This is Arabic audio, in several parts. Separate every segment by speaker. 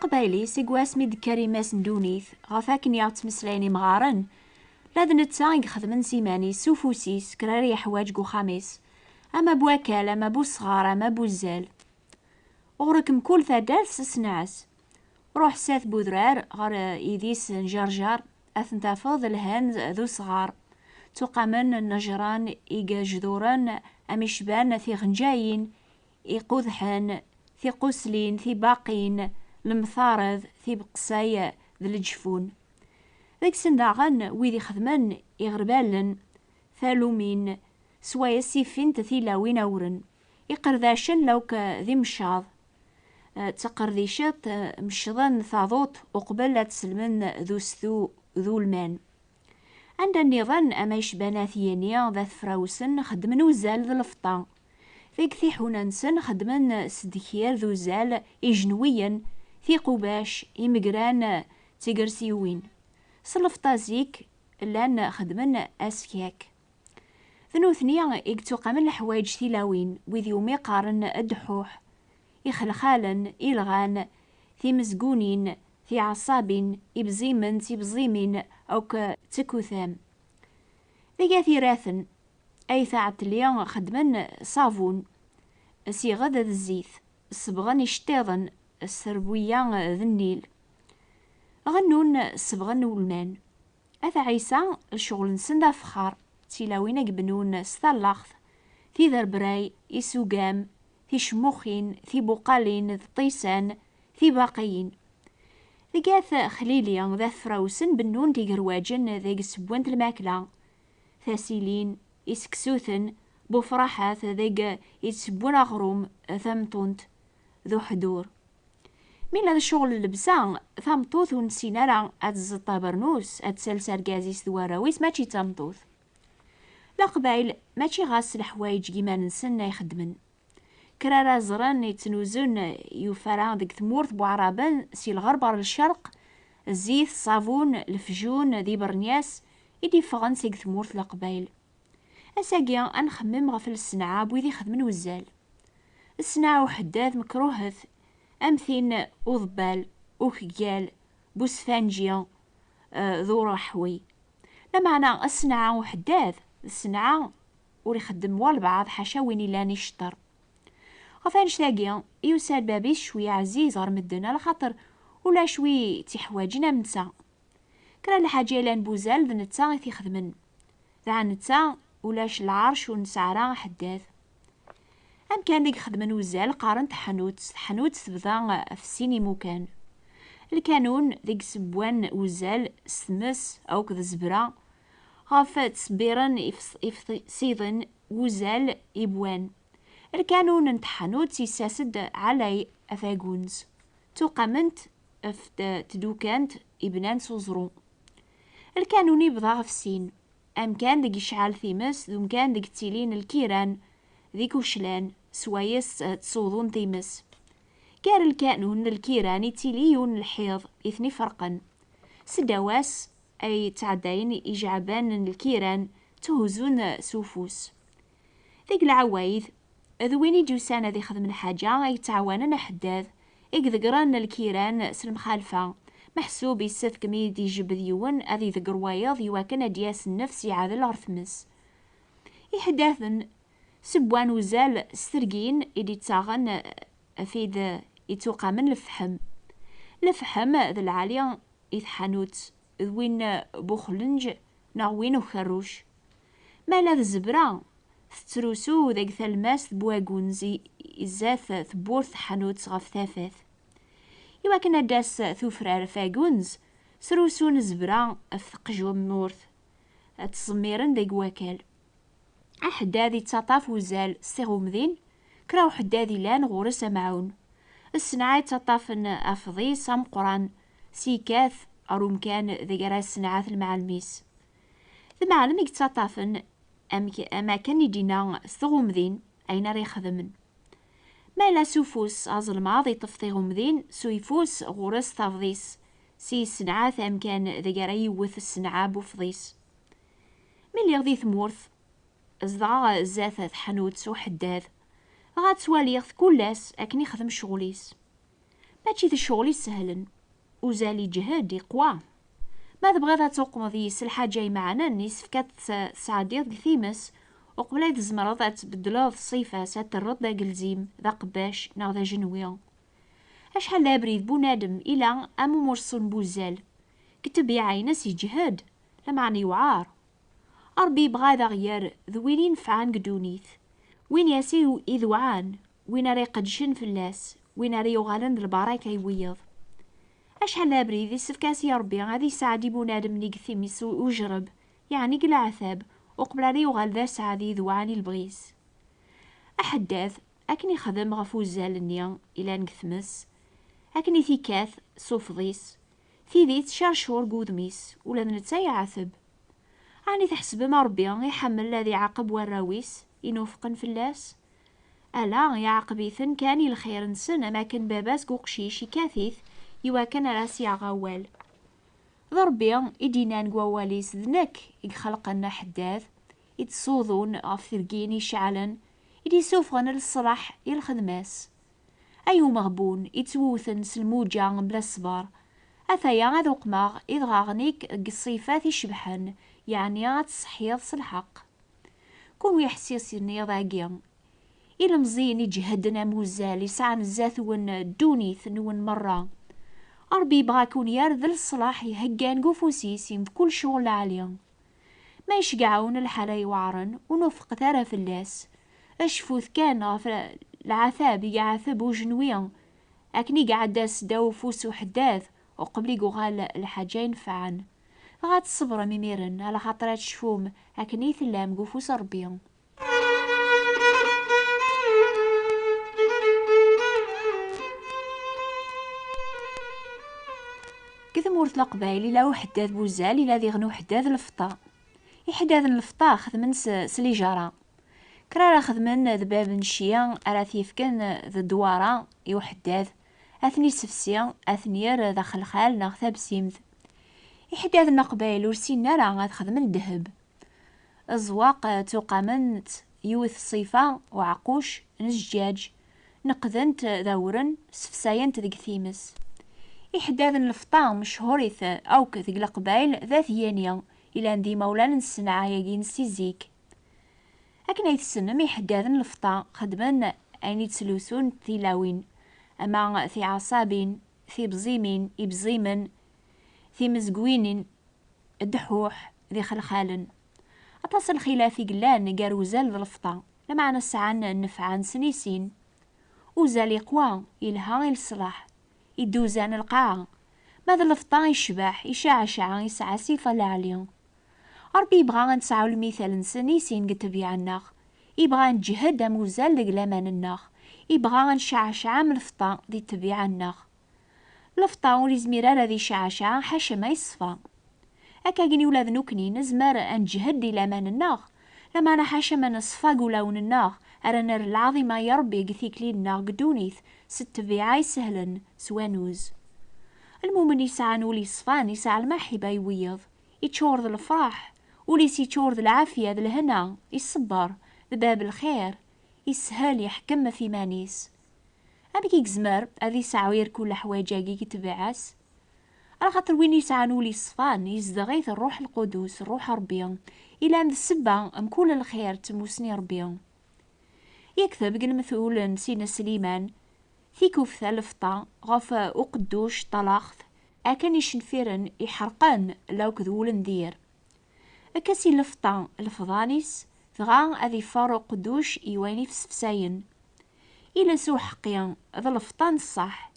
Speaker 1: قبايلي سيقواس ميد كريماس ندونيث غفاكن يغتمسلايني مغارن لاد نتا يخدمن سيماني سوفوسيس كراري حواج قو خاميس اما بواكال اما بو صغار اما بو الزال غركم كل ثادال سسنعس روح ساث بودرار غار يديس نجرجر اثنتافض الهان ذو صغار تقامن النجران إيجا جذوران أمشبان ثي غنجاين إيقوذحان ثي قسلين ثي باقين المثارض ثي بقصايا ذي الجفون ذاك سنداغن ويدي خدمن إغربالن ثالومين سوايا سيفين تثيلاوين أورن إقرداشن لوك ذي مشاض تقرديشات مشضان ثاضوت وقبل تسلمن ذو ستو ذو المان عند النظام أما يشبانا ثيانيا ذات فراوسن خدمن وزال ذو الفطا فيك ثي حونانسن خدمن سدكير ذو زال إجنويا في قباش إمقران تيقرسيوين صلفطا زيك لان خدمن أسكياك ذنو ثنيا إقتو قامن الحوايج تيلاوين وذ يومي قارن الدحوح يخلخالن إلغان في مزقونين في عصابين إبزيمن تيبزيمين أو تكوثام ذيقا ثيراثن أي ثاعت ليا خدمن صافون صيغة ذا الزيت صبغن يشتاضن السربوية ذا النيل غنون صبغن ولمان أثا عيسى الشغل نسندا فخار تيلاوين قبنون ستالخث في ذربراي يسوقام في شموخين في بقالين ذي طيسان في باقيين ذيقاث خليليا ذا فراوسن بنون تيقرواجن ذيق سبوانت الماكلة ثاسيلين يسكسوثن بفراحات ذيق يتسبون أغروم ثمطونت ذو حدور من هذا الشغل اللبسان ثمطوث ونسينا لا أتزطا برنوس أتسلسل قازيس ذواراويس ماشي تمطوث لا قبايل ماشي غاس الحوايج كيما نسنا يخدمن كرارا زران يتنوزون يوفران ديك ثمورث بوعرابان سي الغرب للشرق الزيت صابون الفجون ذي برنياس إدي فغن سيك ثمورث لقبايل أساقيا أنخمم غفل السنعة بويدي خدمن وزال السنعة وحداث مكروهث أمثين أوضبال أوكيال بوسفانجيا ذو رحوي لا معنى السنعة وحداث السنعة وري خدم والبعض حاشا وين لاني شطر غفانش تاقيا يوسال بابيس شوية عزيز غير مدنا لخاطر ولا شوي تحواجنا منتا كرا الحاجة لان بوزال ذا نتا غيثي خدمن ذا نتا ولاش العرش ونسعرا حداث أم كان ديك خدمن وزال قارن حانوت تبدا في السينيمو كان الكانون ديك سبوان وزال سمس أو كذا زبرا غاف تسبيرن سيضن وزال إبوان الكانون نتحانوت يساسد علي أفاقونز توقمنت تدوكانت إبنان سوزرو الكانوني بضاغ في السين أم كان ديك يشعل ثيمس ذو كان ديك تيلين الكيران ذيك وشلان سوايس تصوضون تيمس كار الكانون الكيراني تيليون الحيض إثني فرقا سدواس أي تعدين إجعبان الكيران تهزون سوفوس ذيك العوايد ذويني جوسانا ذي خدم الحاجة يتعاونن حداث إقذقران الكيران سلم خالفة محسوب يسث كميدي جبذيون أذي ذقر وايض يواكن دياس النفس يعاد العرثمس يحداثن سبوان وزال سترقين إدي تاغن في يتوقامن الفحم ذا العالية يتحانوت ذوين بوخلنج ناوين وخروش ما لا الزبرة تتروسو ذاك ثلماس بواقونزي إزاث ثبورث حانوت غف ثافاث إوا كنا داس ثوفرار فاقونز سروسو نزبرا أفقجو النورث تصميرن ذاك واكال أحداذي تطاف وزال سيغومذين كراو حداذي لان غورس معون السنعة تطافن أفضي سام قران سيكاث أروم كان ذاك راس سنعات المعلميس ثم علم يتطافن أما كان يدينا ثغومذين أين ري خدمن ما لا سوفوس أزل ماضي طفطي غمذين سويفوس غورس تفضيس سي سنعة ثام كان ذاقري وث السنعة بوفضيس من اللي غذي ثمورث ازدغا زاثة حانوت سو حداث غاد سواليغ كلاس أكني خدم شغوليس ماشي ذا الشغل يسهلن وزالي جهد يقوى. ما تبغيض تقمض يس الحاجة يمعنا يسفكات سعديض ثيمس وقبل إذا زمرض تبدلوض صيفة ساترد ذا قلزيم ذا قباش نا ذا جنويا. أشحال لا بريد بونادم إلى أمو مرسون بوزال كتب يعينس يجهد لمعني وعار. أربي بغا ذا غير ذوين ينفعان قدونيث وين ياسي إذوعان وين ري قدشن فلاس وين ري يغالن البراكة يويض. أشحال لا بريد يسفكاسي ربي غادي ساعدي بونادم نيقثيميس وجرب يعني قل عثاب وقبل ري يغال ذا سعدي ذوعاني البغيس. أحداث أكني خدم غفو الزالنيا إلى نقثمس أكني ثيكاث صوفضيس في ذيت شارشور قودميس ولا نتاي عثب. يعني تحسب ما ربي يحمل الذي عقب وراويس ينوفقن فلاس. ألا يعقبيثن كاني الخير نسن ما كان باباس قوقشيش يكاثيث يواكن راسي غوال. ضربي إدينا نقواليس ذنك يخلقنا حداث يتصوضون غف ثرقين يشعلن يدي سوفغن للصلاح الخدماس. أيو مغبون يتووثن سلموجا بلا الصبر أثايا غاذو قماغ إذغاغنيك الصيفات يشبحن يعني غاتصحيض صالحق. كون ويحسيس النيضاقيا إلا مزين يجهدنا موزال يسعى نزاث ون دونيث نون مرة. أربي بغا كون يارذل الصلاح يهقان قفوسيس بكل شغل عاليا. ما يشقعون الحالة يوعرن ونفق ثارة فلاس أشفوث كان غف العثاب يعثب وجنويا أكني قاعد داس داو فوسو حداث وقبلي قغال الحاجة ينفعن. غاد الصبر ميميرن على خاطرات شفوم أكني ثلام قفوس ربيا. كذا مورث القبايل إلا حداث بوزال إلا ذي غنو حداث الفطا يحداث الفطا خذ من سليجارة كرا خذ من ذباب نشيا أراثيف كان ذا دوارة يوحداث أثني سفسيا أثنير ذا خلخال ناغ بسيمذ. يحداث النقبايل ورسينا راه غاد خذ من الذهب أزواق توقامنت يوث صيفة وعقوش نزجاج نقذنت ذاورن سفساينت ذيك ثيمس. يحداث الفطا مشهوريث أوك ذيك القبايل ذات يانيا إلا ندي مولانا السنعة ياقين سيزيك. لكن يتسنم يحداث الفطا خدمن أين يتسلوسون ثيلاوين أما في عصابين في بزيمين يبزيمن في مزقوين الدحوح ذي خلخالن. أتصل خلافي قلان قاروزال الفطا لمعنى السعان نفعان سنيسين وزال يقوى يلها الصلاح يدوزان القاعة. ماذا الفطا يشبح يشعشع يسعى سيفة لعليا. ربي يبغى نسعو المثال نسنيسين قتبيع الناخ يبغى نجهد موزال لقلامان الناخ يبغى نشعشع من الفطا دي تبيع الناخ. الفطا ولي زميرا ذي شعشع حاشا ما يصفى أكا قني ولاد نوكني نزمر نجهد دي لامان الناخ لما أنا حاشا ما نصفى قولاون الناخ أرانا العظيمة يربي قثيك لي الناخ قدونيث ستبيعاي سهلا سوانوز. المؤمن يسعى نولي صفان يسعى المحبة يويض يتشورذ الفرح وليس يتشورذ العافية ذا الهنا يصبر بباب الخير يسهل يحكم في مانيس. أبيك زمر أذي سعوير كل حواجاقي كتبعاس على خاطر وين يسعى نولي صفان يزدغيث الروح القدوس الروح ربيا إلى أن السبة كل الخير تموسني ربيا. يكتب المثول سينا سليمان في كفثة لفطا غف أقدوش طلاخث أكن يشنفيرن يحرقان لو كذول ندير أكاسي لفطا الفضانيس ثغا أذي فارو قدوش يواني في سفساين إلا سو حقيا ذا لفطان الصح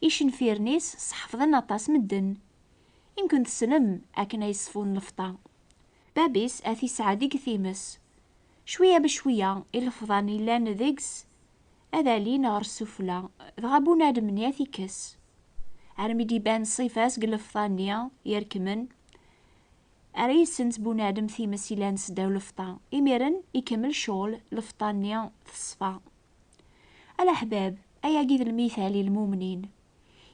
Speaker 1: يشنفيرنيس صحفظن أطاس مدن يمكن تسلم أكن يصفون لفطا بابيس أثي سعادي كثيمس شوية بشوية الفضاني لان ذيكس أذالي نغر السفلى ذغابو نادم نياثي كس عرمي ديبان صيفاس قلفطانيا يركمن أريسنت بونادم في مسيلان سداو لفطا إميرن يكمل شغل لفطانيا في الصفا. الأحباب أيا قيد المثالي المؤمنين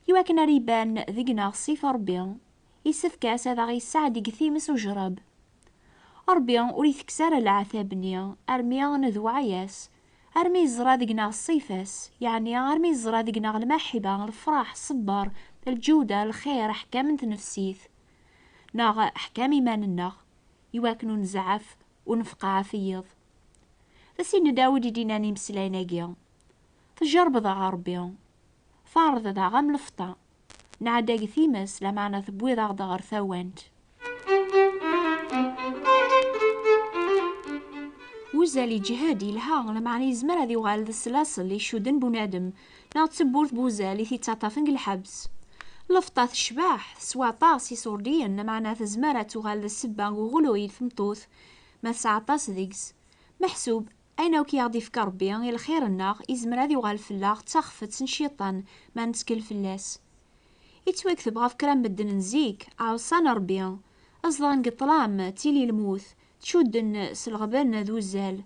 Speaker 1: يواكن ريبان ذقنا صيف ربيا يسفكاس هذا غي السعد يقثيمس وجرب ربيا وريث كسار العثابنيا أرميا نذو عياس أرمي زرا دقنا الصيفاس، يعني أرمي زرا دقنا المحبة، الفرح، الصبر، الجودة، الخير، أحكام تنفسيث ناغ أحكام إيماننا يواكنو نزعف ونفقع فيض. فسين داود يديناني مسلايناكيا تجرب ذا ربي فارض ذا غام لفطا نعداك ثيمس لمعنى ثبوي ذا غدغر ثوانت. وزالي جهادي لها لمعنى يزمر هذي وغال ذا السلاسل اللي شودن بنادم ناغ تسبورت بوزالي ثيتاتافنك الحبس لفطات الشباح سواطاس يسورديا معنى تزمارة تغال ذا السبا وغلويد فمطوث ما ساعطاس ذيكس محسوب أين وكي يغدي في كربي إلى خير الناغ يزمر هذي وغال فلاغ تخفت سنشيطان ما نتسكل فلاس يتوكتب غاف كرام بدن نزيك عاوصان ربي أصلا قطلام تيلي الموث تشودن سلغبان ذو الزال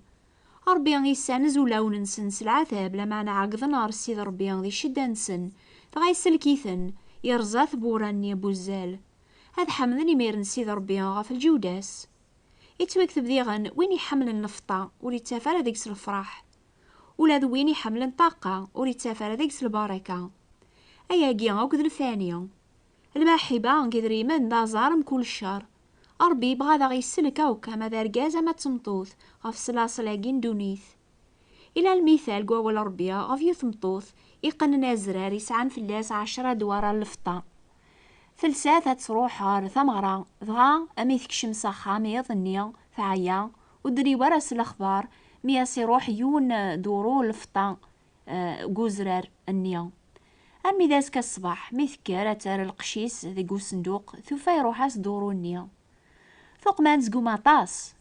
Speaker 1: ربي يسانز ولاون نسن العذاب لما نعقد نار السيد ربي ذي شدة نسن تغيسلكيثن يرزاث بوراني بوزال هذا حمدني ميرن سيد ربي غاف الجوداس يتوكتب ديغن وين يحمل النفطة وريتافر ديكس الفرح ولا ذو وين يحمل طاقة وريتافر ديكس البركة أياكي غاكد الفانية المحبة نقدر من دا زارم كل شهر ربي بغا دا غيسلك هاكا ما دار كازا ما تمطوث غاف سلاسلاكين دونيث إلى المثال قواول ربي غاف يثمطوث يقنن أزرار يسعان فلاس 10 دوار اللفطة فلسات تروح غار ثمرة دغا أمي تكشم صخام يظنيا فعيا ودري ورس الأخبار مياس يروح يون دورو لفطة قوزرار النيا أرمي دازك الصباح ميثكار أتار القشيس ذي صندوق ثوفا يروحاس دورو النيا فوق ما نزقو ماطاس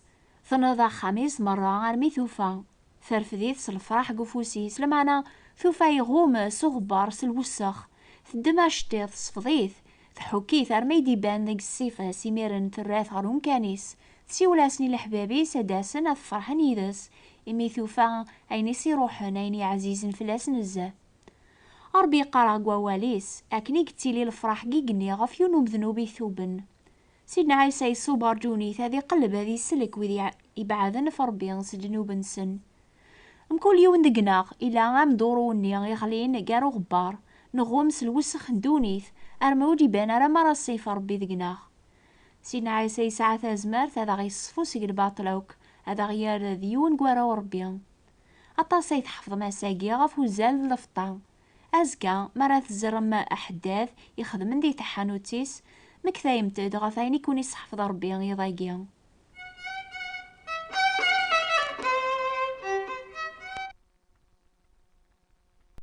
Speaker 1: ثنضا خميس مرة أرمي ثوفا فرفديت سالفرح قفوسيس لمعنى ثوفا يغوم صغبار سلوسخ ثدما شتيت صفضيث تحكيث أرمي ديبان ديك الصيفة سيميرن تراث غرون كانيس تسيولاسني لحبابي سداسن أفرحن يدس إمي ثوفا أينيسي روحن أيني عزيزن فلاس نزه ربي قرا قواليس أكني قتيلي الفرح قيقني غف يونوم ذنوبي ثوبن سيدنا عيسى يصوب رجوني هذي قلب هذي سلك وذي يبعثن فربي نسجنوب نسن مكل يوم دقناغ إلا غام دوروني يغلين قارو غبار نغوم سلوسخ دونيث أرمودي بان أرى مرة الصيف ربي دقناغ سيدنا عيسى يسعى ثازمار هذا غيصفو سيق الباطلوك هذا غيار ذيون قوارو ربي أطاسي تحفظ مساقي غف وزال لفطان أزكا مرة تزرم أحداث يخدمن دي تحانوتيس مكثا يمتد غثاين يكون يصحفظ ربي يضايقيا.